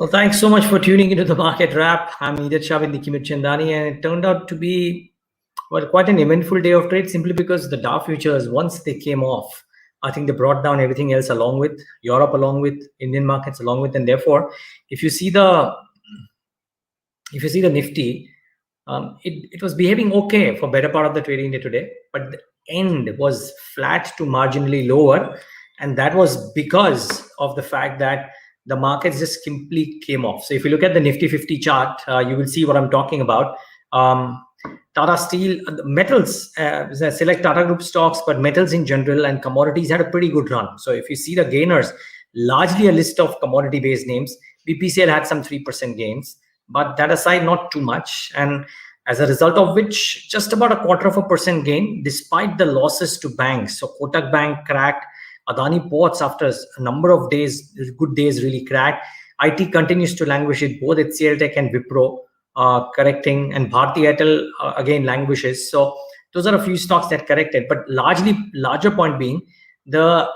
Well, thanks so much for tuning into the Market Wrap. I'm Niraj Shah Nickey Mirchandani, and it turned out to be quite an eventful day of trade simply because the Dow futures, once they came off, I think they brought down everything else along with Europe, along with Indian markets, along with, and therefore, if you see the Nifty, it was behaving okay for better part of the trading day today, but the end was flat to marginally lower, and that was because of the fact that the markets just simply came off. So if you look at the Nifty 50 chart, you will see what I'm talking about. Tata Steel, metals, select Tata Group stocks, but metals in general and commodities had a pretty good run. So if you see the gainers, largely a list of commodity-based names. BPCL had some 3% gains, but that aside, not too much. And as a result of which, just about 0.25% gain, despite the losses to banks. So Kotak Bank cracked, Adani Ports after a number of days, good days, really cracked. IT continues to languish with both HCL Tech and Wipro correcting, and Bharti Airtel again languishes. So those are a few stocks that corrected, but larger point being the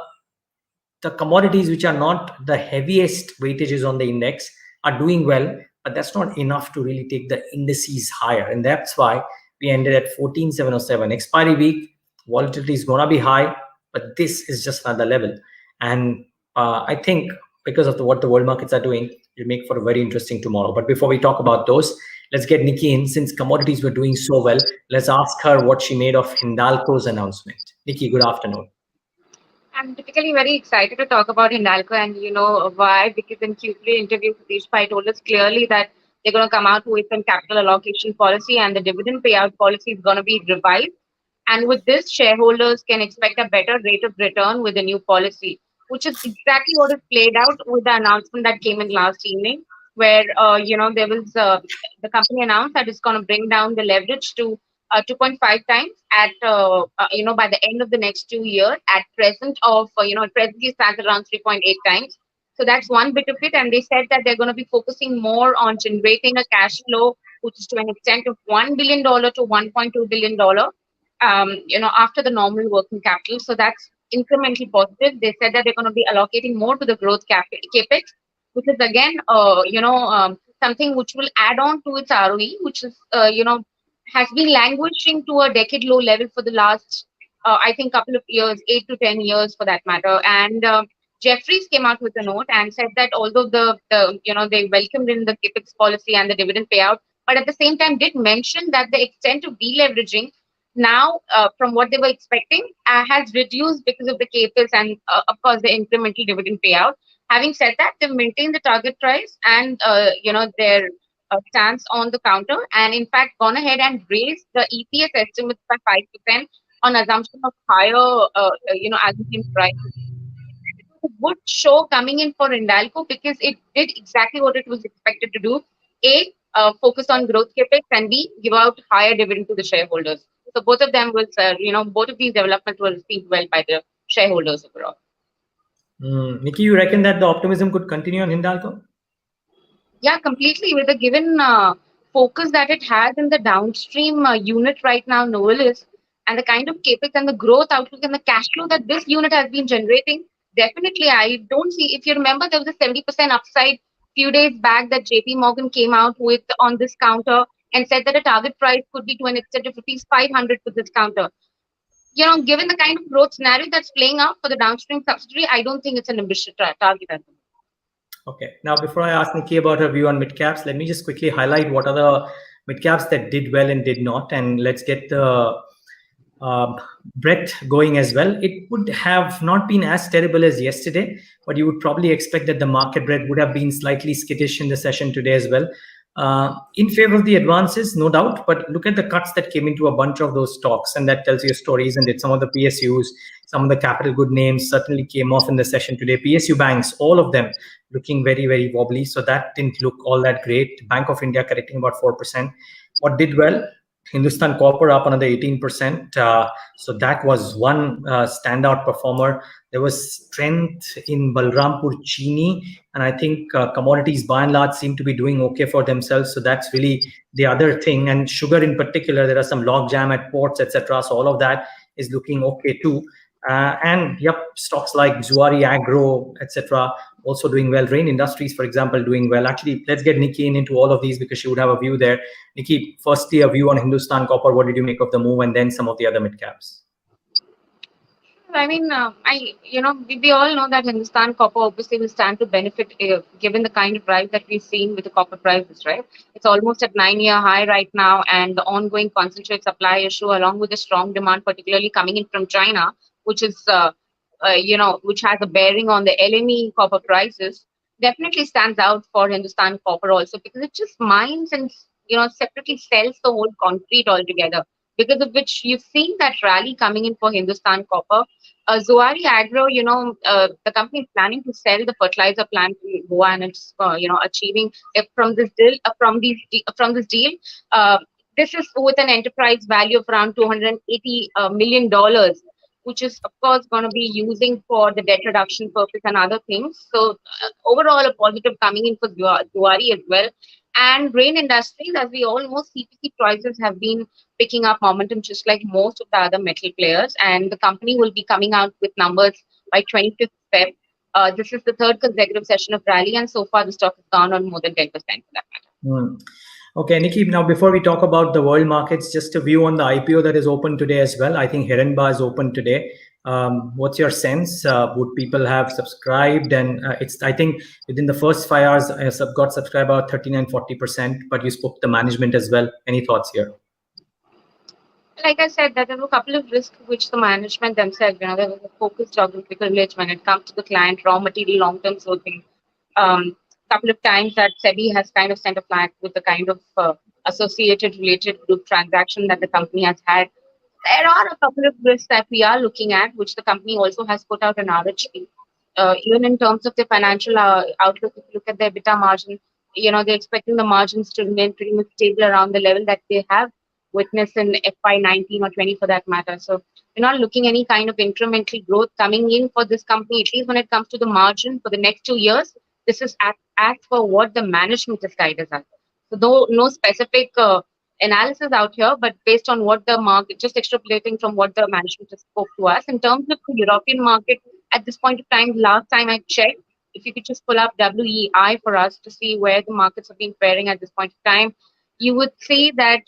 commodities which are not the heaviest weightages on the index are doing well, but that's not enough to really take the indices higher, and that's why we ended at 14,707. Expiry week, volatility is gonna be high, but this is just another level. And I think because of what the world markets are doing, it'll make for a very interesting tomorrow. But before we talk about those, let's get Nikki in. Since commodities were doing so well, let's ask her what she made of Hindalco's announcement. Nikki, good afternoon. I'm typically very excited to talk about Hindalco, and you know why? Because in Q3 interview, Satish Pai told us clearly that they're going to come out with some capital allocation policy, and the dividend payout policy is going to be revised. And with this, shareholders can expect a better rate of return with the new policy, which is exactly what is played out with the announcement that came in last evening, where there was the company announced that it's going to bring down the leverage to 2.5 times at by the end of the next 2 years. At present of presently stands around 3.8 times. So that's one bit of it, and they said that they're going to be focusing more on generating a cash flow, which is to an extent of $1 billion to $1.2 billion. After the normal working capital. So that's incrementally positive. They said that they're going to be allocating more to the growth capex, which is again, something which will add on to its ROE, which is, has been languishing to a decade low level for the last, I think, couple of years, 8 to 10 years for that matter. And Jeffries came out with a note and said that although they welcomed in the capex policy and the dividend payout, but at the same time did mention that the extent of deleveraging now, from what they were expecting, has reduced because of the capex and, of course, the incremental dividend payout. Having said that, they've maintained the target price and, their stance on the counter, and in fact, gone ahead and raised the EPS estimates by 5% on assumption of higher, aluminum price. It was a good show coming in for Hindalco because it did exactly what it was expected to do. A, focus on growth capex, and B, give out higher dividend to the shareholders. So both of them was, both of these developments were received well by the shareholders overall. Nikki, you reckon that the optimism could continue on Hindalco? Yeah, completely. With the given focus that it has in the downstream unit right now, Novelis, and the kind of capex and the growth outlook and the cash flow that this unit has been generating, definitely I don't see. If you remember, there was a 70% upside few days back that JP Morgan came out with on this counter and said that a target price could be to an extent of rupees 500 for this counter. Given the kind of growth scenario that's playing out for the downstream subsidiary, I don't think it's an ambitious target at the moment. Okay. Now, before I ask Nikki about her view on mid caps, let me just quickly highlight what are the mid caps that did well and did not, and let's get the breadth going as well. It would have not been as terrible as yesterday, but you would probably expect that the market breadth would have been slightly skittish in the session today as well. In favor of the advances, no doubt, but look at the cuts that came into a bunch of those stocks, and that tells you a story, isn't it? Some of the PSUs, some of the capital good names certainly came off in the session today. PSU banks, all of them looking very, very wobbly, so that didn't look all that great. Bank of India correcting about 4%. What did well? Hindustan Copper up another 18%. So that was one standout performer. There was strength in Balrampur Chini, and I think commodities by and large seem to be doing okay for themselves. So that's really the other thing. And sugar in particular, there are some log jam at ports, etc. So all of that is looking okay too. And yep, stocks like Zuari Agro, etc., also doing well. Rain Industries, for example, doing well. Actually, let's get Nikki into all of these because she would have a view there. Nikki, firstly, a view on Hindustan Copper. What did you make of the move, and then some of the other mid caps? I mean, we all know that Hindustan Copper obviously will stand to benefit given the kind of rise that we've seen with the copper prices, right? It's almost at 9-year high right now, and the ongoing concentrate supply issue, along with the strong demand, particularly coming in from China, which is, which has a bearing on the LME copper prices, definitely stands out for Hindustan Copper also because it just mines and separately sells the whole concrete altogether. Because of which you've seen that rally coming in for Hindustan Copper. Zuari Agro, the company is planning to sell the fertilizer plant in Goa, and it's achieving from this deal. Uh, this is with an enterprise value of around $280 million, which is of course going to be using for the debt reduction purpose and other things. So overall, a positive coming in for Zuari as well. And grain industries, as we all know, CPC prices have been picking up momentum just like most of the other metal players. And the company will be coming out with numbers by 25th Feb. This is the third consecutive session of rally, and so far the stock has gone on more than 10% for that matter. Okay, Nikki, now before we talk about the world markets, just a view on the IPO that is open today as well. I think Hiranba is open today. What's your sense? Would people have subscribed? And I think within the first 5 hours, got subscribed about 39-40%, but you spoke to the management as well. Any thoughts here? Like I said, that there were a couple of risks which the management themselves, there was a focused geographical niche when it comes to the client, raw material, long-term sourcing. Couple of times that SEBI has kind of sent a flag with the kind of associated related group transaction that the company has had. There are a couple of risks that we are looking at, which the company also has put out an RHP. Even in terms of the financial outlook, if you look at the EBITDA margin, they're expecting the margins to remain pretty much stable around the level that they have witnessed in FY19 or 20 for that matter. So we're not looking any kind of incremental growth coming in for this company, at least when it comes to the margin for the next 2 years. This is as for what the management has guided us. So though no specific analysis out here, but based on what the market, just extrapolating from what the management has spoke to us. In terms of the European market, at this point of time, last time I checked, if you could just pull up WEI for us to see where the markets have been faring at this point of time, you would see that,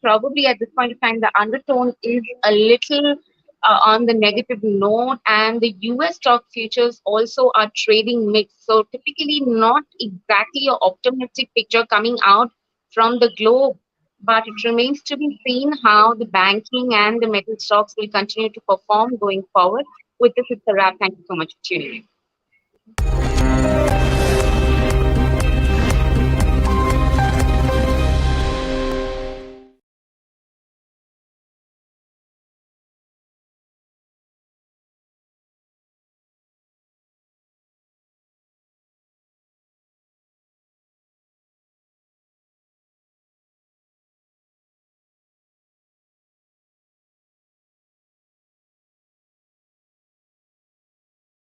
probably at this point of time, the undertone is a little on the negative note, and the US stock futures also are trading mixed. So typically not exactly an optimistic picture coming out from the globe, but it remains to be seen how the banking and the metal stocks will continue to perform going forward. With this, it's a wrap. Thank you so much for tuning in.